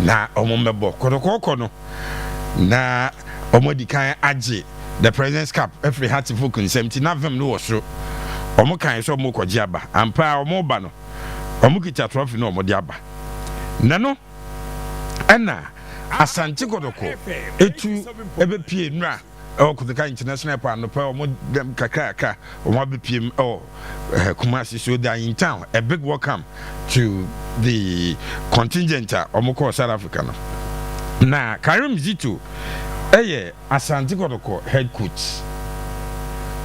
na omombebo Kotoko no na omodi kan age the President's Cup every heartful consent na vem no so omo kan so omo kwaji aba ampa omo ba no omo kita trophy no omo di aba na no ana Asante Kotoko etu ebe pie nra Kotoko International Airport no pa omo dem kakaka omo be pie Kumasi so they are in town. A big welcome to the contingent omo ko South Africa no na Karim Zito Asante Kotoko head coach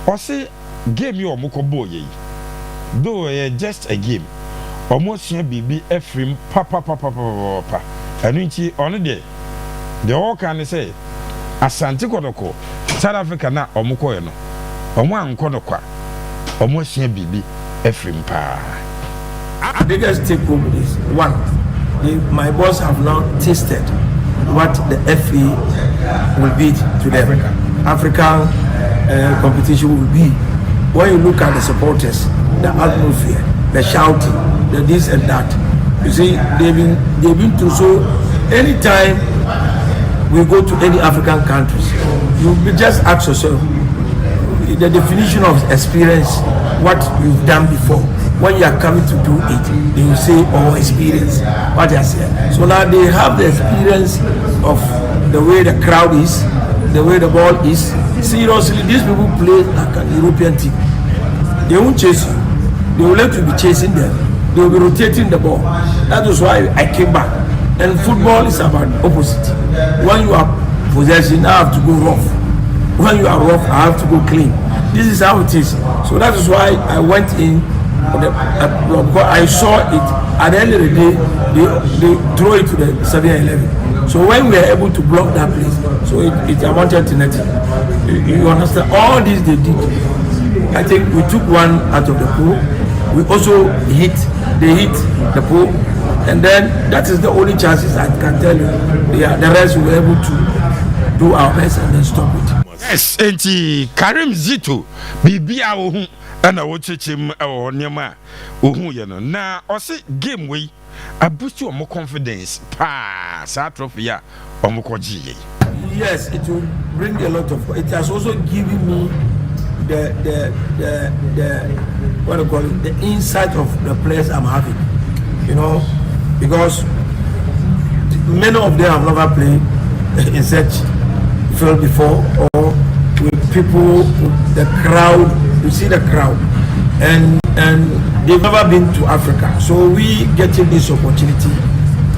o say game you omo ko boy though just a game almost bibi efrim papa enu nti ono de all can say Asante Kotoko South Africa na omo ko ye no omo anko no kwa omo hia bibi efrim pa. The biggest take home is one, my boss have now tasted what the FA will be to them. African competition will be. When you look at the supporters, the atmosphere, the shouting, the this and that, you see, they've been through. So anytime we go to any African countries, you just ask yourself the definition of experience, what you've done before. When you are coming to do it, they will say, oh, experience, what I say. So now they have the experience of the way the crowd is, the way the ball is. Seriously, these people play like an European team. They won't chase you. They will let you be chasing them. They will be rotating the ball. That is why I came back. And football is about opposite. When you are possessing, I have to go rough. When you are rough, I have to go clean. This is how it is. So that is why I went in. I saw it at the end of the day. They throw it to the 7-11. So when we are able to block that place, so it amounted to nothing. You understand? All this they did. I think we took one out of the pool. We also hit the pool, and then that is the only chances I can tell you. The rest we were able to do our best and then stop it. Yes, enti Karim Zito bibia ohun ana wo chechim o nyema ohun ye no na o se game we abusti omo confidence pa sa trophy ya omo koji. Yes, it will bring a lot of. It has also given me the what do you call it, the insight of the players I'm having, you know, because many of them have never played in such field before, or with people, the crowd. You see the crowd, and they've never been to Africa. So we getting this opportunity.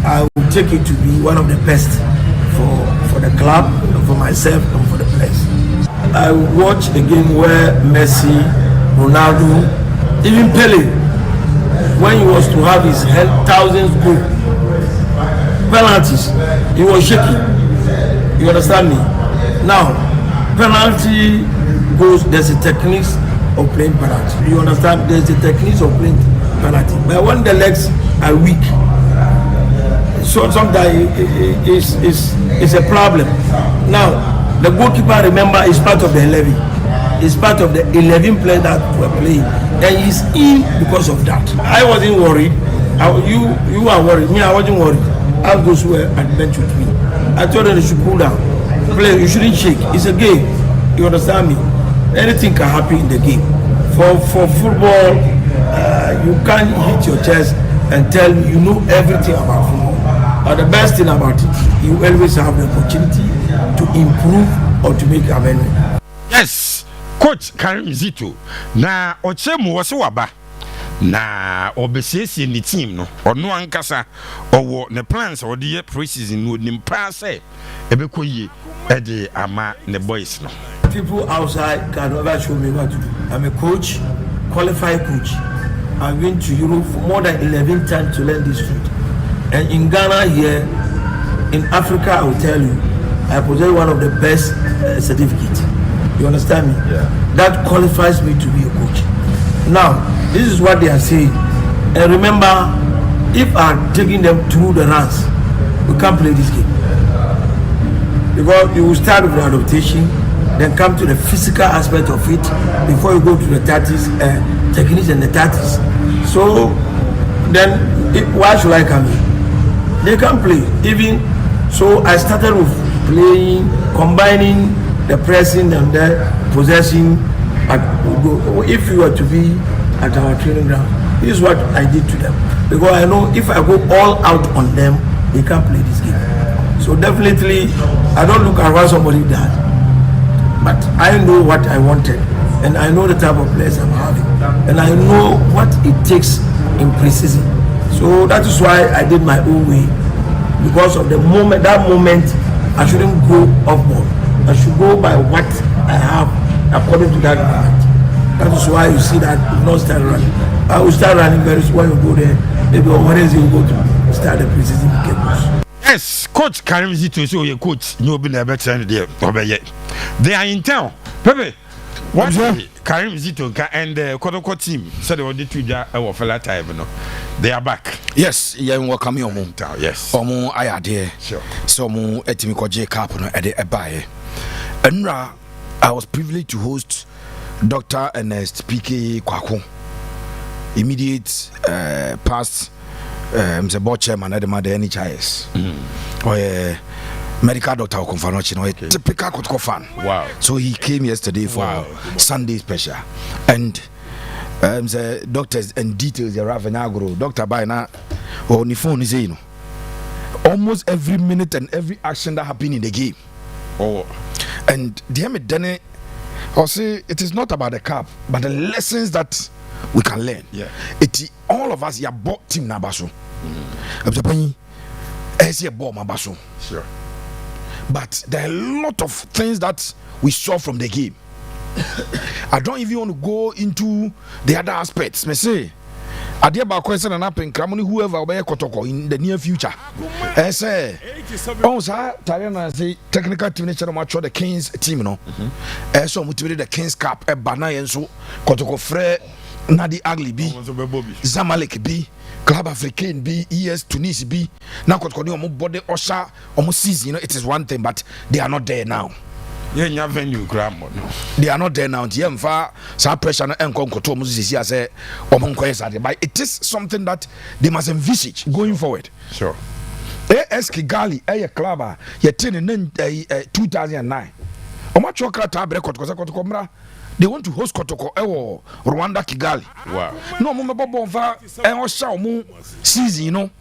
I will take it to be one of the best for the club, and for myself, and for the players. I watched a game where Messi, Ronaldo, even Pele, when he was to have his thousands goal penalties, he was shaking. You understand me? Now, penalty goes. There's a technique of playing penalty. You understand? There's a technique of playing penalty. But when the legs are weak, so sometimes it's a problem. Now, the goalkeeper, remember, is part of the 11. It's part of the 11 players that were playing. And he's in because of that. I wasn't worried. You are worried. Me, I wasn't worried. All those who were at bench with me, I told them they should cool down. Play, you shouldn't shake. It's a game. You understand me? Anything can happen in the game. For football, you can't hit your chest and tell me you know everything about football. But the best thing about it, you always have the opportunity to improve or to make amendment. Yes, Coach Karim Zito. Na ochemu wose waba. Na obesiesie ni team no. Ono ankasa owo ne plans o de pre-season no nim pa say ebekọ yie e de ama ne boys no. People outside can never show me what to do. I'm a coach, qualified coach. I've been to Europe for more than 11 times to learn this food. And in Ghana here, in Africa, I will tell you, I possess one of the best certificates. You understand me? Yeah. That qualifies me to be a coach. Now, this is what they are saying. And remember, if I'm taking them through the runs, we can't play this game. Because you will start with the adaptation, then come to the physical aspect of it before you go to the tactics, techniques and the tactics. So then, why should I come in? they can play. Even so, I started with playing, combining the pressing and the possession. If you were to be at our training ground, this is what I did to them, because I know if I go all out on them, they can't play this game. So definitely, I don't look at what somebody does, but I know what I wanted, and I know the type of players I'm having, and I know what it takes in pre-season. So that is why I did my own way, because of the moment. That moment, I shouldn't go off board. I should go by what I have according to that moment. That is why you see that we not start running. I will start running very soon. When you go there, maybe on Wednesday you go to start the pre-season games. Yes, Coach Karim Zito, so your coach, no be never trying there. They are in town. Pepe, what's Karim Zito and the Kotoko team said they were the two our fella time, no? They are back. Yes, yeah, welcome your hometown. Yes. Omo I are there. Sure. So mo etimi J Cap no at the Ebaye. Enra, I was privileged to host Dr. Ernest PK Kwako, immediate past Mr. Board Chairman at the NHIS. Or medical doctor Okonfanochi, typical Kotoko fan. Wow. So he came yesterday for Sunday special. And the doctors and details are Ravenagro, Dr. Baina, or Nifon is in almost every minute and every action that happened in the game. Oh, and the I'll say it is not about the cup, but the lessons that we can learn. Yeah. It all of us, bought team Nabaso. Sure. But there are a lot of things that we saw from the game. I don't even want to go into the other aspects. Me say, I dear about question and happen. Kramoni whoever obey Kotoko in the near future. I say, oh, sir, Tariana say technical team nature match the Kings team, no. So motivated the Kings Cup, a banana and so Kotoko Fre, Nadi Agli B, Zamalek B, Club African B, ES Tunis B. Now Kotoko no body Osha, almost season. You know, it is one thing, but they are not there now. Yeah, venue, they are not there now. Some pressure and control but it is something that they must envisage going forward. Sure. AS Kigali, a club, you're 2009. They want to host Kotoko Rwanda Kigali. Wow. No, Mumba season, you know.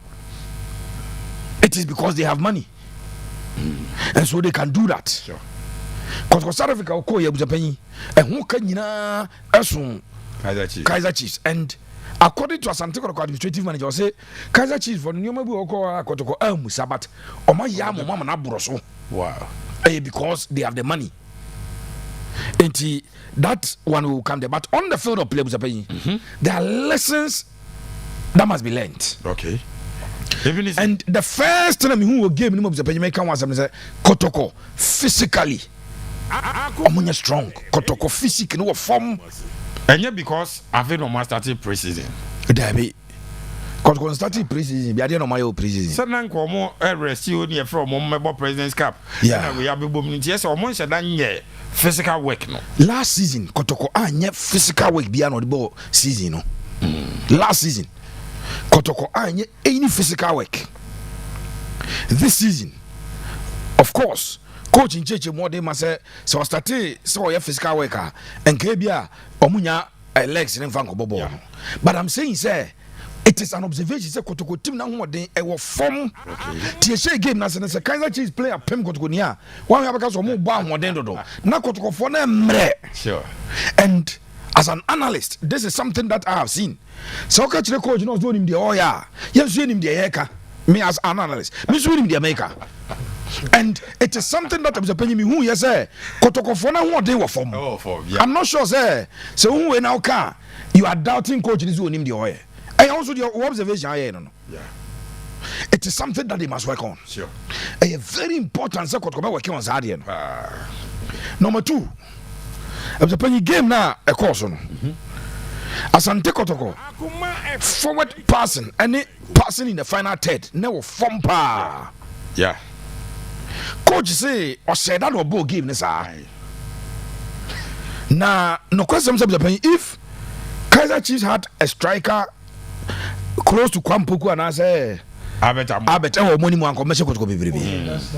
It is because they have money. And so they can do that. Sure. Because South Africa will call you and who can you know Kaizer Chiefs. And according to Asante administrative manager, say Kaizer Chiefs for new maybe call Kotoko Musabat or my yam mama Nabroso. Wow. Because they have the money. And that one will come there. But on the field of play, there are lessons that must be learned. Okay. And the first time who will give me Kotoko physically. Omunya strong Kotoko physique no form and yet because I've no man started pre-season Dabi Kotoko started pre-season be no my pre-season sanan ko mo rest you near from member President's Cup. Yeah, we have been yes or mo sadan physical work no last season Kotoko anya physical work be no the ball season no last season Kotoko anya any physical work this season of course. Coach in church more than myself, so I started so your physical worker and Kabia Omunya legs in Vanco Bobo. But I'm saying, sir, it is an observation. Say Kotoko team now what they were form TSA game as a Kaizer Chiefs player Pem Kotokonia. One have because of more bomb or dendo. Now Kotoko for them. Sure. And as an analyst, this is something that I have seen. So catch the coach not doing him the Oya. Yes, doing him the Eka. Me as an analyst, me doing him the America. And it is something that I'm saying me who you say Kotoko for now what they were from. I'm not sure say so who we now can you are doubting coach is doing him the oil. And also the observation I no. Yeah. It is something that they must work on. Sure. A very important say Kotoko working on Zadian. Number 2. I'm saying game now a course on. Asante Kotoko forward passing any passing in the final third never form pa. Yeah. Coach say or said that no game this now no question if Kaizer Chiefs had a striker close to Kwampuku and I say abet e money mu anko me Kotoko bebrebe.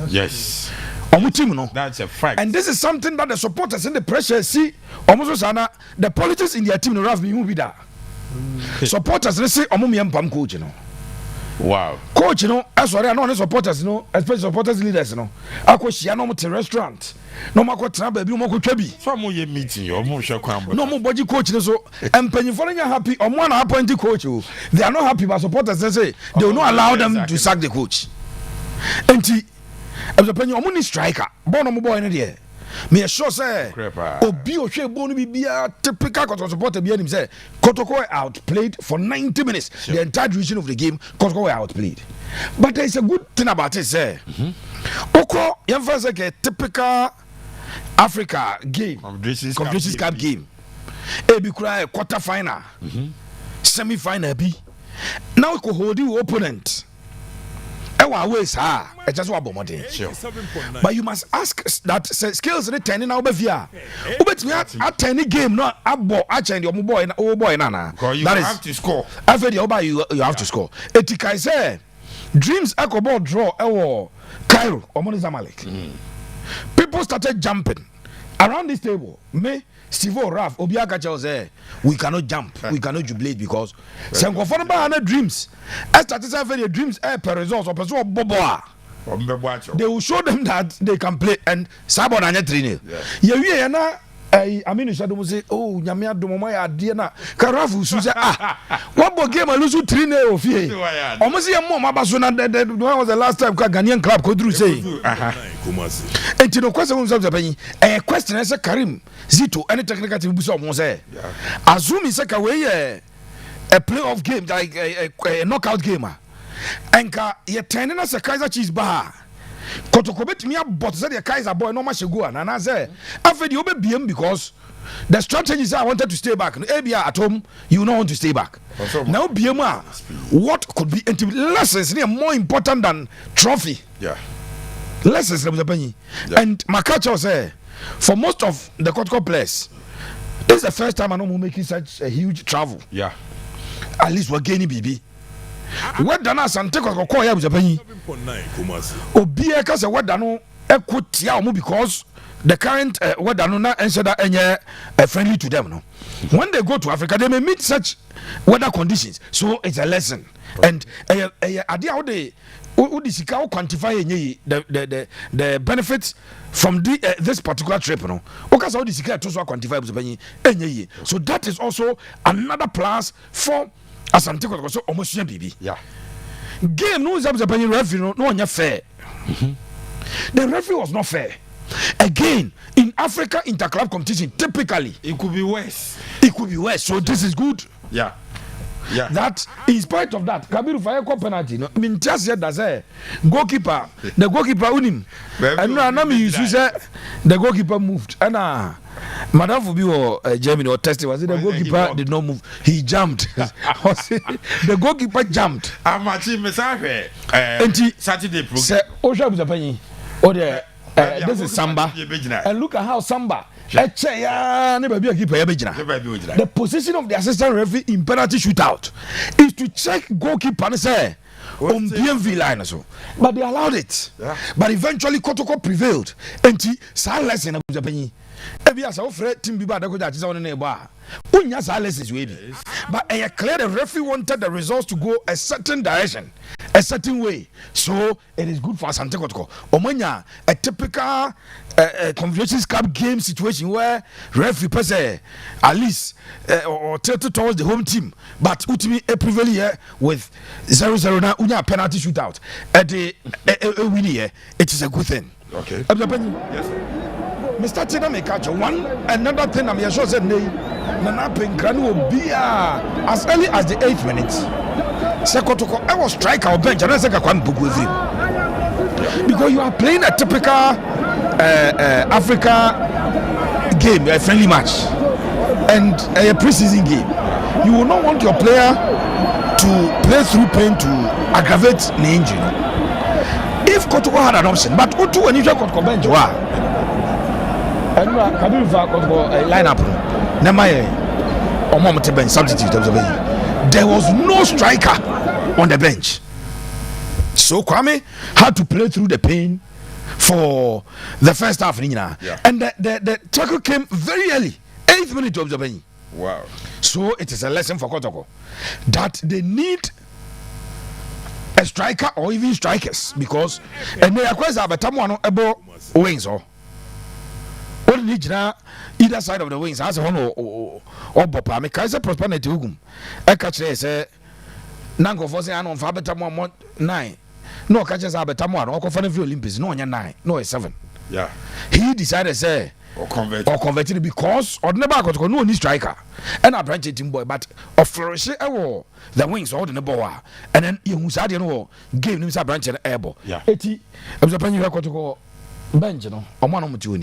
Yes. Omo team no. That's a fact. And this is something that the supporters in the pressure see. Omo sana the politics in their team no have me who be that. Supporters they say omo me empam coach no. Wow. Coach no sorry I know supporters no especially supporters leaders no. Akohia no mo te restaurant. No mo akotena ba bi mo akotwa bi. So mo ye meeting yo mo hwe kwan. No mo boji coach no so empanyimfo no happy omo na appoint coach o. They are not happy but supporters they say they will not allow them to sack the coach. Enti Ebisopenyi omo ni striker. Ball no mo boy no there. Me sure say obi ohwe bo no bibia typical Kotoko supporter bi anim say Kotoko outplayed for 90 minutes. Sure. The entire duration of the game Kotoko were outplayed. But there is a good thing about it say. Oko yemfa say ke typical Africa game. Confederations Cup game. E bi kura quarter final. Semi final bi. Now ko hold you opponent. Ways just sure. But you must ask that skills the 10 now be via. But me at 10 game no abo a change your boy nana. You have to score. After the you have to score. Eti Kaizer dreams echo ball draw Cairo or Zamalek. People started jumping around this table. Me Stivo Raf Obiaka say we cannot jump, we cannot jubilate because some dreams. I started having dreams per results or person boboa. They will show them that they can play and Sabon and training. Yeah, na I mean you say oh nyame adomo ya de na Karafu so say what bo game lose 3-0 of here. Almost say mom abaso na when was the last time Ghanaian club go through say and you know question a question is Karim Zito any technical team buso mo say assume say ka we a playoff game like a knockout game enka ye turning as a Kaizer Chiefs bar Kotoko betimi abot say the Kaizer boy no match go na say after the obebiem because the strategy is I wanted to stay back ebia at home you don't want to stay back now biema what could be lessons more important than trophy lessons and Makacha say for most of the Kotoko players this is the first time I know we're making such a huge travel at least we're gaining BB what done Asante Kotoko ya buzapanyi obi e ka say what done ekotia omo because the current what done na ensure that any friendly to them no when they go to Africa they may meet such weather conditions so it's a lesson and ade how they sika quantify the benefits from this particular trip no because how the sika to so quantify buzapanyi so that is also another plus for Asante Kotoko so almost BB. Game no Zabzapani referee no one fair. The referee was not fair. Again, in Africa interclub competition, typically it could be worse. So this is good. That in spite of that, Kabiru fire penalty. No, I mean just said that goalkeeper, the goalkeeper unim. And now me you say the goalkeeper moved. And Madam Fubi or Germany or testing was it the goalkeeper did not move. He jumped. The goalkeeper jumped. Saturday program. Say Osha Buzapanyi. Oh there. This is Samba. And look at how Samba. The position of the assistant referee in penalty shootout is to check goalkeeper and say on BMV line so. But they allowed it. But eventually Kotoko prevailed. And silence in Abuja. Every as our friend team Biba that is on the neighbor. Unya silence is wavy. But I clear the referee wanted the results to go a certain direction, a certain way. So it is good for Asante Kotoko. Omanya a typical Confederations Cup game situation where referee pass at least or tilted towards the home team, but ultimately a prevail here with 0-0 now unya penalty shootout at the win here. It is a good thing. Okay. Yes. Mr. Tina may catch one another thing I'm sure said nay Nana Pinkranu will be as early as the 8th minute. Sekotoko I was strike our bench and I said I can't book with him because you are playing a typical Africa game, a friendly match and a preseason game. You will not want your player to play through pain to aggravate the injury. If Kotoko had an option, but Otu and Nisha Kotoko bench and Kabiru Kotoko line up. Substitute. There was no striker on the bench. So Kwame had to play through the pain for the first half. And the tackle came very early, 8th minute of the game. Wow. So it is a lesson for Kotoko that they need a striker or even strikers, because and they are quite about wings or either side of the wings as a one or Bopa. Kaizer prosperity hugum. I catch say Nango for say I know for better 9. No catches are better one or for the Olympics. No, 9, no 7. Yeah. He decided say or converted because or never got no any striker and I branch team boy, but of flourish the wings or the ball and then you said gave him some branch and airball. Yeah. 80 I was a penny record to go bench, on one of 2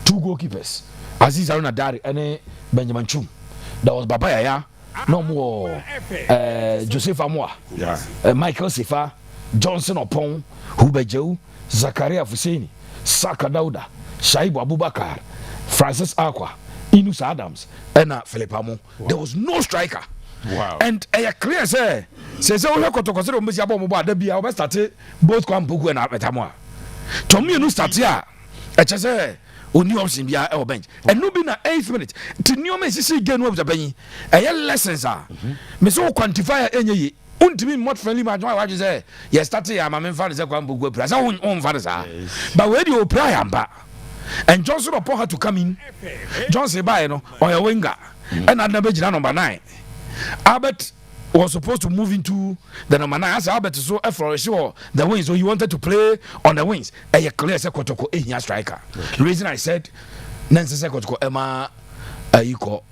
goalkeepers. Aziz Aruna Dari and Benjamin Chum. That was Babaya, no more Joseph Amoa, Michael Sifa, Johnson Opon, Hubejo, Zakaria Fuseni, Saka Dauda, Shaibu Abubakar, Francis Aqua, Inus Adams, and Philip Amo. There was no striker. Wow. And a clear say, says, oh, to consider Messiabo Mobile, the be our started both Kwampuku and Apetamoa. Tommy, you start here. I just say, New option be our bench. And no be na 8th minute. To new Messi again with the penny. A lessons are. Me so quantify any. Untimi more friendly match. Why you say? Yes, that's it. I'm a man. Father, Kwampuku press. I own fathers are. But where do you play? And Johnson upon had to come in. Johnson by no or a winger. And I never number 9. Albert was supposed to move into the number 9 as Albert so flourish the wings, so he wanted to play on the wings. A clear Kotoko a striker. The reason I said Nancy Kotoko Emma Ayuko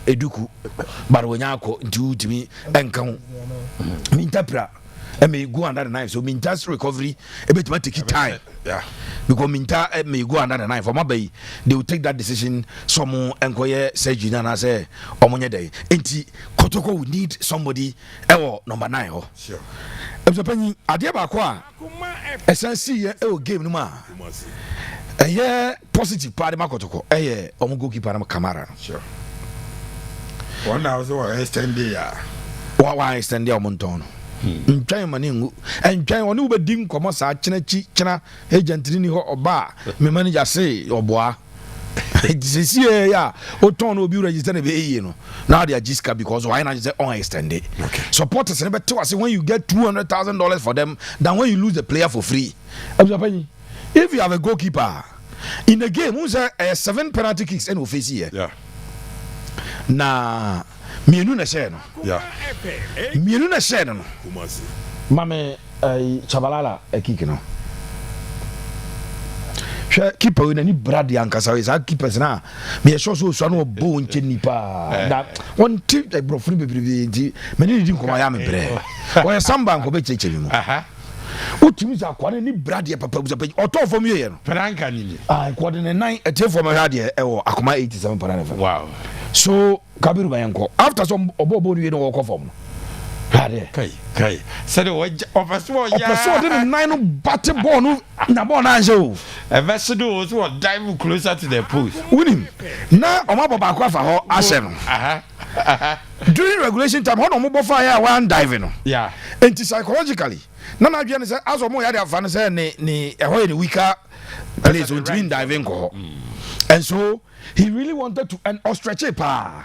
Eduku Barwanyako into to me and come Mintapra. I may go under the knife, so Minta's recovery a bit might take time. Yeah. Because Minta may go under the knife for my bay, they will take that decision. Some enquire surgery and I say, Omonia day. Ain't Kotoko would need somebody number 9 or sure. If the penny Adiaba Qua, a sense game no ma. A year positive party Makotoko, a year Goalkeeper Camara. Sure. 1 hour extended. Why extend your Monton? Try money and try on Uber Dim Commosa China agent in or bar. My manager say or boy. This year, yeah, or ton will be registered. Now they are Jiska because why not just on extended? Supporters never tell us when you get $200,000 for them than when you lose the player for free. If you have a goalkeeper in the game, who's 7 penalty kicks and face here? Yeah. Nah. Mienu na share no. Yeah. Mienu na share no. Mame chabalala kick no. Hwe keeper we na ni brad yankasa we sa keepers na me sure so no bo nche nipa. Da one tip like bro free bebrebe nti me ni di nkoma ya me bre. Wo samba nko be cheche mi mu. Aha. Utimi za kwa ni brad ya papa buza pe. Oto for me ye no. Franka ni. Kwa de 9 ete for me ha de akoma 87 para. Wow. So Kabiru Bayanko after some obobo you know walk from kai said officer didn't 9 batte ball na ball na show a vessel was dive closer to the post winning na omabo ba kwa fa ho asem during regulation time ho no mo fire one diving yeah and psychologically na na dwe say as omo ya dey afa no say ni ho ni weaker place on twin diving ko and so he really wanted to and stretch pa.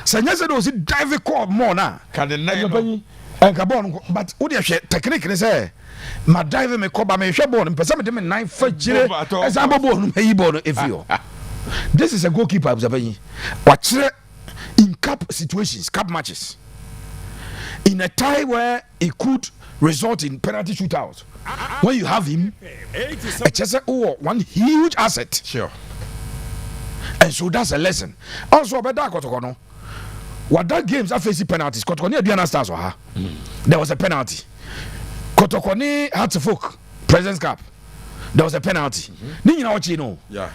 Sanya said was diving call more na. Can the nine and carbon but what you technique say my driver me call by me share ball person me dem 9 for jire example ball no he ball if you. This is a goalkeeper observing. Watch in cup situations, cup matches. In a tie where it could result in penalty shootout. When you have him, it's just one huge asset. Sure. And so that's a lesson. Also, about that Kotoko no. What that games are facing penalties. Kotoko ni Adriana Stars or her. There was a penalty. Kotoko ni Hartford President's Cup. There was a penalty. Ni na what you know. Yeah.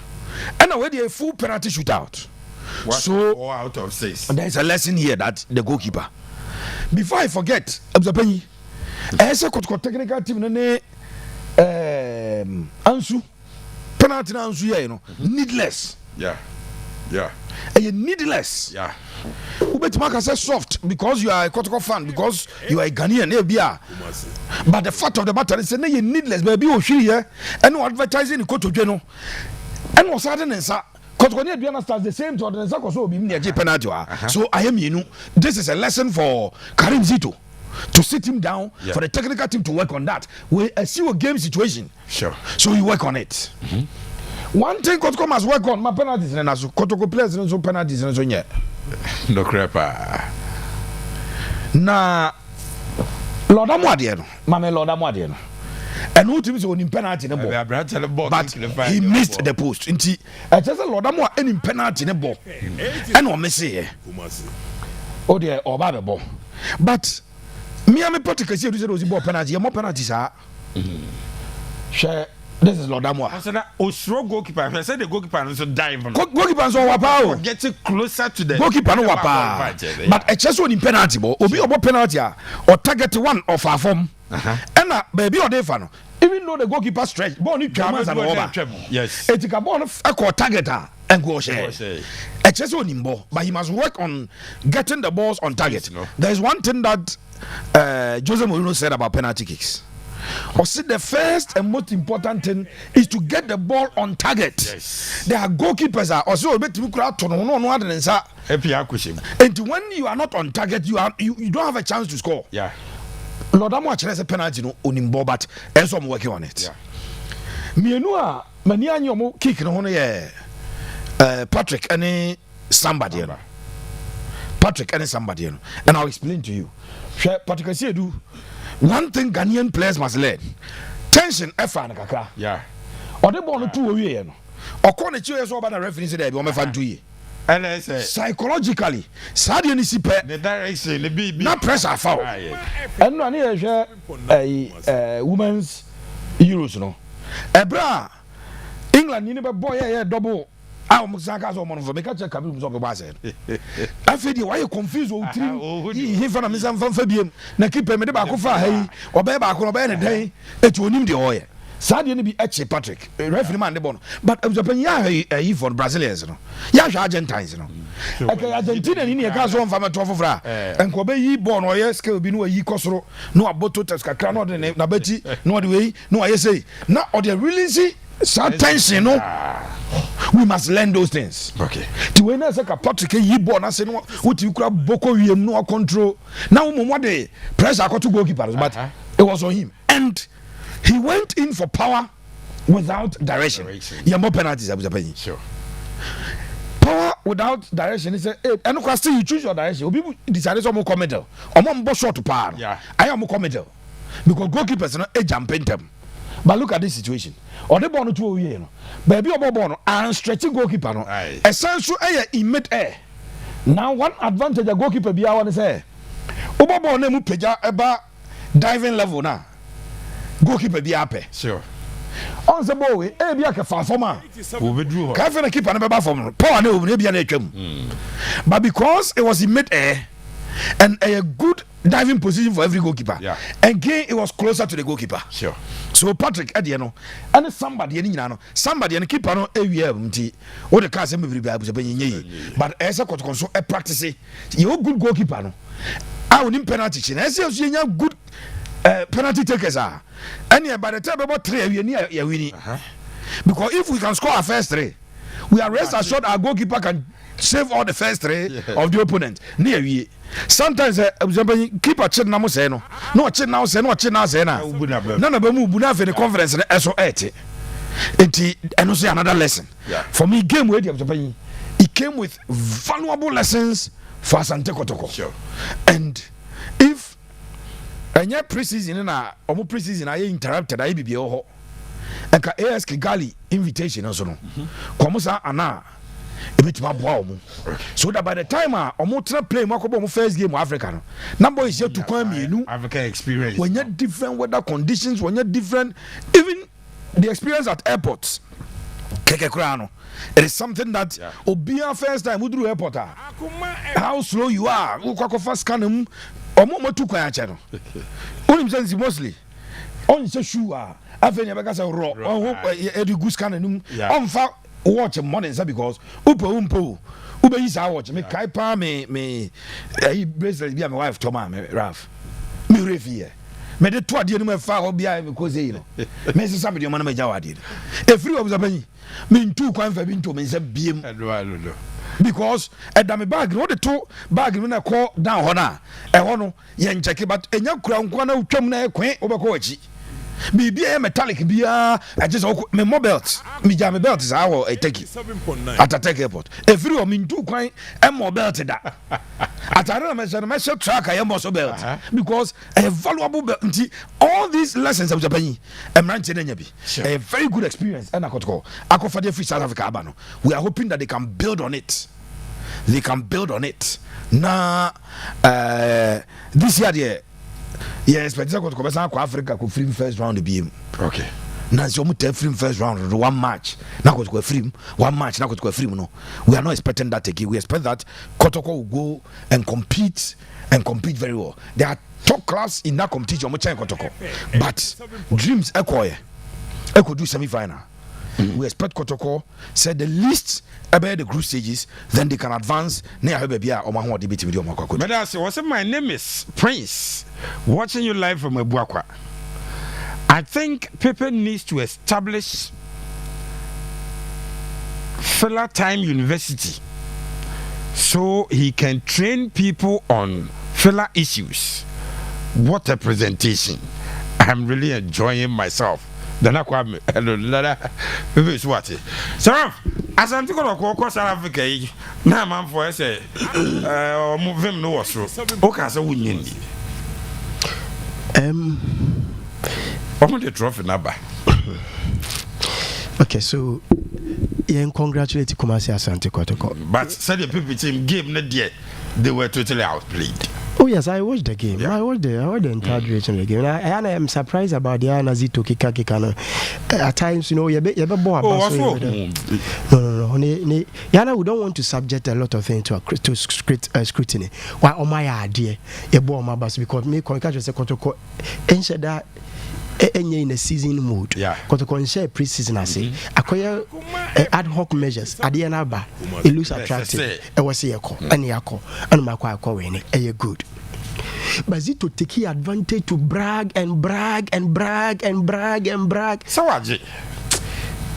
And already a full penalty shootout. So 4 out of 6. There is a lesson here that the goalkeeper. Before I forget, Abzapenyi. Ese Kotoko technical team ne Ansu penalty na Ansu here, you know. Needless. Yeah. Yeah. And you needless. Yeah. Ubetimaka say soft because you are a Kotoko fan, because you are a Ghanaian, but the fact of the matter is that you needless, baby. Oh, she here and no advertising in Kotoko, and was sudden and sa. Kotoko starts the same to the Zako so be near penalty. So I am this is a lesson for Karim Zito to sit him down for the technical team to work on that. We see a game situation. Sure. So you work on it. One thing Kotoko must work on my penalties and as Kotoko players and so penalties and so yeah. No crepa. Na Lord Amwadi no. Mame Lord Amwadi no. And who teams on penalty in the ball. But he missed the post. Inti I just Lord Amwa any penalty in the ball. And no Messi. Oh dear or bad ball. But me am a particular was ball penalty. More penalties are. Share. This is Lord Amwa. I said that Osro goalkeeper. I said the goalkeeper also dive. Goalkeeper so wapa. Getting closer to the goalkeeper no wapa. But a just one in penalty ball. Obi obo penalty or target one of our form. And baby or dey fan. Even though the goalkeeper stretch, ball ni tramas and over. Yes. It's a ball of a target and go share. A just one in ball, but he must work on getting the balls on target. There is one thing that Jose Mourinho said about penalty kicks. Or see, the first and most important thing is to get the ball on target. Yes. There are goalkeepers are also a bit too crowd to no and when you are not on target, you don't have a chance to score. Yeah. Lord Amo a penalty no onimbo, but else I'm working on it. Yeah. Me no many anyo kick no yeah. Patrick and somebody. Patrick and somebody, and I'll explain to you. Patrick say do. One thing Ghanaian players must learn: tension. Kakra. Yeah. Or the ball two away. Or corner two years over the referee said, "We fan 2 years." And I say psychologically, Sadio Nisipe the direction the BB not pressure foul. And no any women's Euros no. Ebra England ni be boy yeah double. Ah, Musaka so mon for me catch Cameroon so be bass. Afedi why you confused o three. He fa na me san fa biem. Na keeper me de ba ko fa hai. Obe ba ko no be ne den. Etu onim de oye. Sadio ni bi eche Patrick. Referee man de bon. But Japan ya he for Brazilians no. Ya hwa Argentines no. Okay, Argentina ni e ka so mfa me to fofra. Enko be yi ball no ye scale bi no yi kosoro. No aboto test kakra no de na beti no de we no aye say. Na o de really see sad tension no. We must learn those things. Okay. The way na say ka Patrick yi ball na say no what you grab boko wiem no control. Now mo de pressure to goalkeeper but it was on him. And he went in for power without direction. Yeah, more penalties Abuja. Sure. Power without direction is and of course you choose your direction. People decided some more comedy. Or more short to power. Yeah. I am more comedy. Because goalkeepers no a jumping them. But look at this situation. Or the ball to you know. Baby or ball and stretching goalkeeper no. Essential air in mid air. Now one advantage a goalkeeper be I want to say. Obo ball name peja eba diving level now. Goalkeeper be happy. Sure. On the ball, be a farmer. Withdrew. Can't keep another from power no be an atrum. But because it was in mid air and a good diving position for every goalkeeper. Yeah. And again it was closer to the goalkeeper. Sure. So Patrick Ediano and somebody and keeper no mti or the cars but as a Kotoko a practice you good goalkeeper no. I would penalty as you good penalty takers are. And by the time about 3 we near winning. Because if we can score our first 3, we are rest assured our goalkeeper can save all the first 3 of the opponent. Near we. Sometimes keep a chin now say no chin now say no chin now say na none of them buna for the conference and so 80 and also another lesson for me game where Japan it came with valuable lessons for Asante Kotoko. Sure. And if any pre-season na omo pre-season I interrupted I be ho and ka AS Kigali invitation also no komusa ana so that by the time omo play mo first game of Africa no number is yet to come in African experience when you different weather conditions when you different even the experience at airports it is something that obia first time we do airport how slow you are who fast can omo tu kwa ache no onim sense mostly on say shoe afenya be ka say raw on edu goose can on fa watch morning because umpo ube is I watch me kai pa me bracelet be my wife Toma me Ralph me refi me de to ade no me fa ho bia me ko say you know me say somebody man me jawa ade e free observation me ntu kwan fa bi nto me say biem because da me bag no de to bag no na call down ho na e ho no ye ncheke but enya kura nkwa na utwam na ekwen obekọ achi bibi e metallic bia I just me mobile me jam belt is our a take at a take airport every o me ntu kwan e mobile da atare me say track I am also belt because a valuable belt all these lessons of Japan emrante na nya bi a very good experience and Kotoko akofa de free South Africa aba no we are hoping that they can build on it na this year there yes, but Kotoko Besa Africa could free first round the BM. Okay. Now so much free first round one match. Now Kotoko free one match. Now Kotoko free no. We are not expecting that again. We expect that Kotoko will go and compete very well. They are top class in that competition. Kotoko, but dreams echo do semi-final. We expect Kotoko said the least about the group stages, then they can advance. My name is Prince. Watching you live from Ebuakwa. I think Pepe needs to establish Fella Time University so he can train people on Fella issues. What a presentation! I'm really enjoying myself. Dana kwa hello Pepe Suarez. Sir, Asante Kotoko South Africa na man for say move him no was so. O ka say wunyindi. The trophy number. Okay, so congratulate Kumasi Asante Kotoko. But said the Pepe team game not yet. They were totally outplayed. Oh yes, I watched the game. Yeah. I watched the entire duration of the game. And I am surprised about the Anazito Kikaki. At times, you know, you're bored. No. Yana, we don't want to subject a lot of things to scrutiny. Why, oh my idea, you're bored, my boss, because me, Kotoko, ensure that in a season mode. Yeah. Kotoko share pre-season, I say. Acquire ad hoc measures. At the end of it looks attractive. I was here, and Yako, and my quiet calling it good. But Zito take advantage to brag. So what?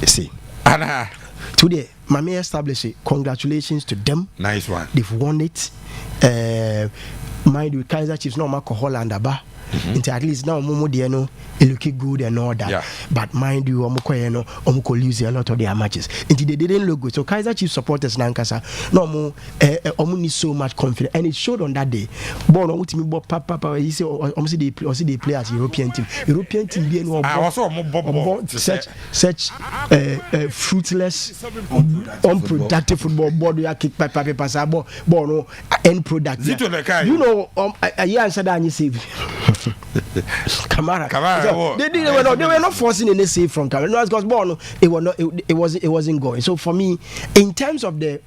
See, Anna. Today, Mami established it. Congratulations to them. Nice one. They've won it. Mind you, Kaizer Chiefs no Marco Holland aba. At least now Momo Diano it looking good and all that. Yeah. But mind you, Omoko lose a lot of their matches. Until they didn't look good. So Kaizer Chiefs supporters Nankasa no more need so much confidence. And it showed on that day. Born on me papa he say they play as European team being such fruitless unproductive football board you kick papa pass ball no end product. You know a year answer that you save Kamara. So they were not forcing any save from Kamara because ball it wasn't going. So for me, in terms of the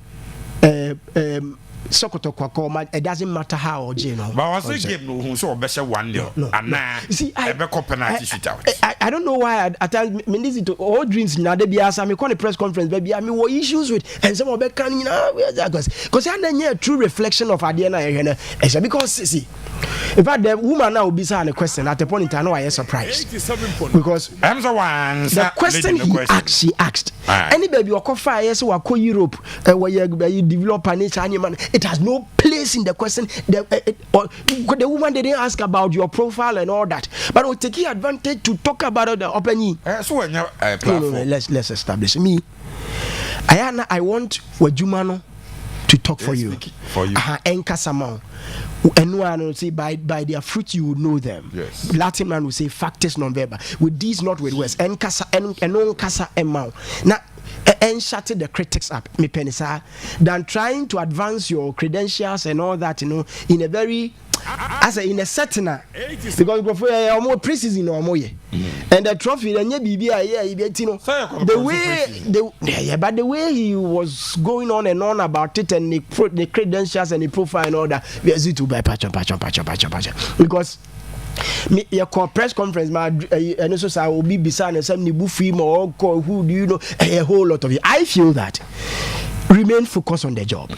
Sokoto Kwakoma, it doesn't matter how or But was the game no so better 1-0 and now see I shootout. I don't know why I tell me to all dreams now they be as I'm a press conference baby I mean what issues with and some of the can because I don't hear a true reflection of Adiana because see in fact the woman now will be saying a question at the point in time I am surprised because I'm the one the question she asked any baby or fire yes or Europe where you develop an animal it has no place in the question. The woman didn't ask about your profile and all that, but we'll take advantage to talk about the opening. Let's establish me. I want Wajumano to talk for you. Enkasama. And one will say by their fruit you will know them. Yes. Latin man will say factus non-verbal. With these, not with words. Enkasa enkasa emau. Now. And shut the critics up, me penisa, than trying to advance your credentials and all that, you know, in a very in a certain because before more preseason or more and the trophy then you know the way but the way he was going on and on about it and the credentials and the profile and all that we are to by patch because me your press conference ma and also say will be beside some nibu film or who do you know a whole lot of it. I feel that remain focused on the job.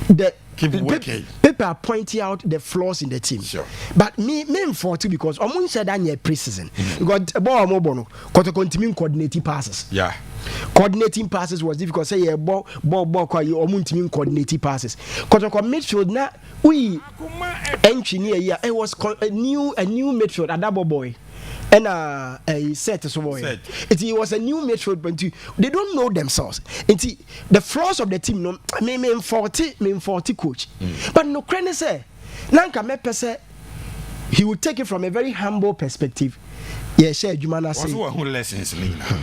The people are pointing out the flaws in the team. Sure. But me 40 because Omun said that near pre-season. Because Bono Kotoko coordinating passes. Yeah. Coordinating passes was difficult. Say yeah, ball Omun coordinating passes. Kotoko midfield na we engineer yeah. It was a new midfield, a double boy. And a set so it was a new midfield, but they don't know themselves. The flaws of the team, no, me 40 coach. But no credit say, Nanka Mepe say he would take it from a very humble perspective. Yeah, share Jumana say. Who lessons me now?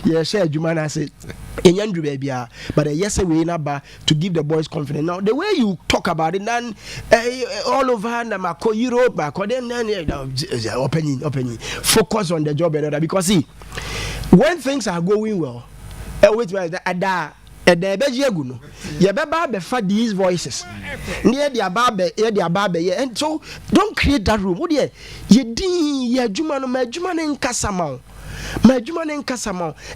Yeah, share Jumana say. Enyandru baby, but yes, we na to give the boys confidence. Now the way you talk about it, then all over na Europe, then opening. Focus on the job and because see, when things are going well, wait these voices near the ababe, and so don't create that room. What ye jumano in Casamau.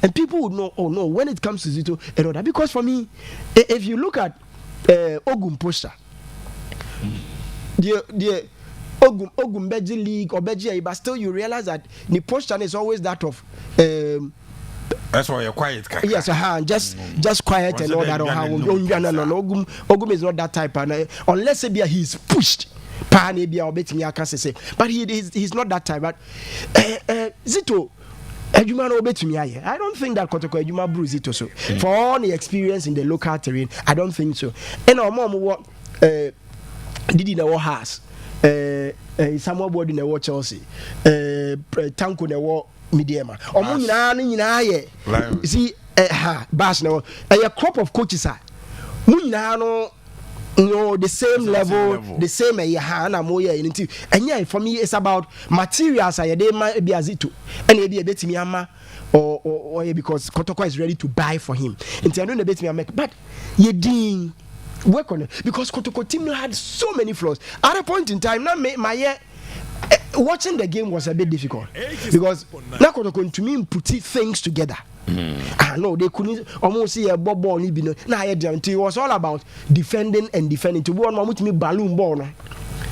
And people would know, oh no, when it comes to Zito and other. Because for me, if you look at Ogum poster, the Ogum Beji League or Beji, but still you realize that the poster is always that of that's why you're quiet. Yes, just quiet and all that. Ogum is not that type, and unless he's pushed. But he's not that type. But Zito. I don't think that Kotoko Ejuma bruise it also. For all the experience in the local terrain, I don't think so. And our mom what did in our house, Samuel Board in our Chelsea, Tanko in our Mediama. Or see, Bash now, a crop of coaches are. The same level, the same Yahana Moya into. And yeah, for me, it's about materials. I might be as it too, and maybe a bit Miyama or because Kotoko is ready to buy for him. Until I don't bet me, but you didn't work on it because Kotoko team had so many flaws. At a point in time, now my watching the game was a bit difficult because now Kotoko to me put things together. No, they couldn't almost see a ball. Now it was all about defending and defending. To one moment, me balloon ball.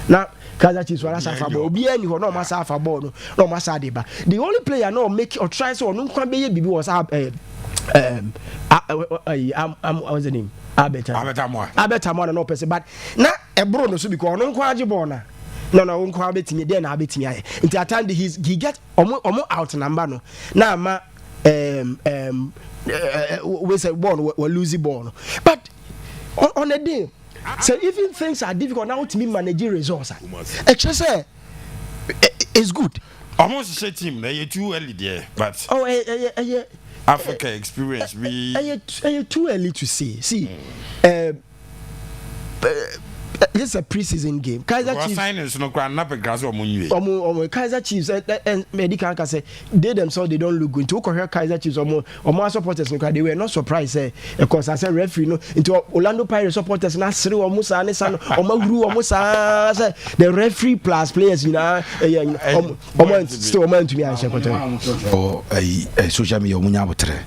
Now, Kaizer Chiefs were as a ball. Be any who no massa for ball, no massa deba. The only player no make or try so no can be was what's the name? Abetamwa no person, but now a bro no so because no kwaji borna. No, won't call me then I bet me. Until at time he get almost out number no. Now ma we say born we losing born. But on a day, so even things are difficult now to me managing resources. Actually say it's good. Almost the same team, they're too early there, but Africa experience we too early to see. See, this is a pre-season game. Kaizer Chiefs no grand not grass or Kaizer Chiefs and medical can say they themselves they don't look good. To hear Kaizer Chiefs or more supporters they were not surprised because as a referee no into Orlando Pirates supporters na sere or Musa ne san or magru or Musa the referee plus players still man to me and social media munya botre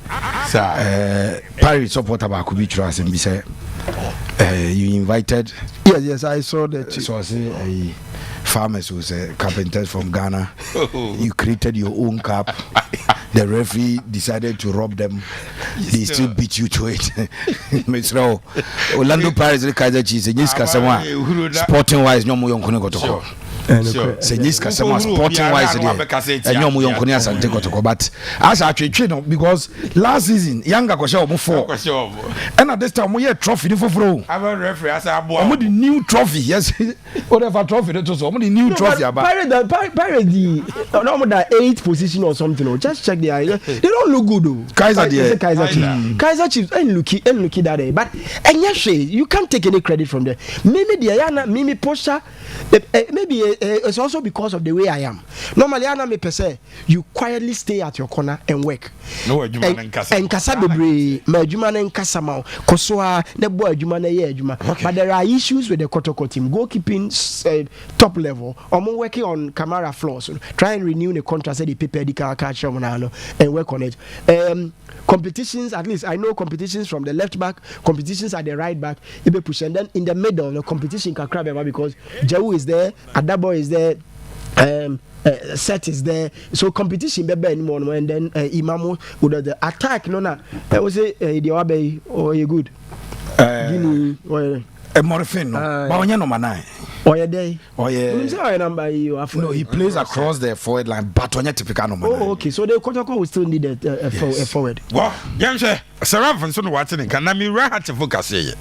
Pirates supporter ba ku bi trust and be say you invited. Yes, I saw that. So I say farmers who say carpenters from Ghana. You created your own cup. The referee decided to rob them. They still beat you to it. Mr. Orlando Pirates, Kaizer Chiefs, sporting wise, no more young Kotoko. Senyiska sama sporting wise enyo mu yonkoni Asante Kotoko, but as actually train because last season younger ko share omo 4 and at this time we had trophy for fro I'm referee as a boy omo the new trophy yes whatever trophy that was omo the new trophy about Pirate the no that 8th position or something. Just check the area, they don't look good though. Kaizer Chiefs ain't looky that day, but and yes you can't take any credit from there. Maybe the Ayana Mimi Posha maybe it's also because of the way I am. Normally, I am a person. You quietly stay at your corner and work. No, and kasa bebre, ma adwuma na nkasa ma kosoa na bo adwuma na ye adwuma. But there are issues with the Kotoko team. Goalkeeping top level. I'm working on camera floors. Try and renew the contract. Say the Pepe catch and work on it. Competitions, at least I know competitions from the left back, competitions at the right back. If they push, and then in the middle, the competition can crab because Jau is there, Adabo is there. Set is there, so competition be anymore, and then Imamo would the attack. No, I was say the Abe or you good. Guinea or Morphine, but no man. Or a day. Oh yeah. No, he plays across the forward line, but on your typical man. Oh, okay. So the Kotoko will still need a forward. Well, young sir, Sarah from Son Watson, can I be right to focus here?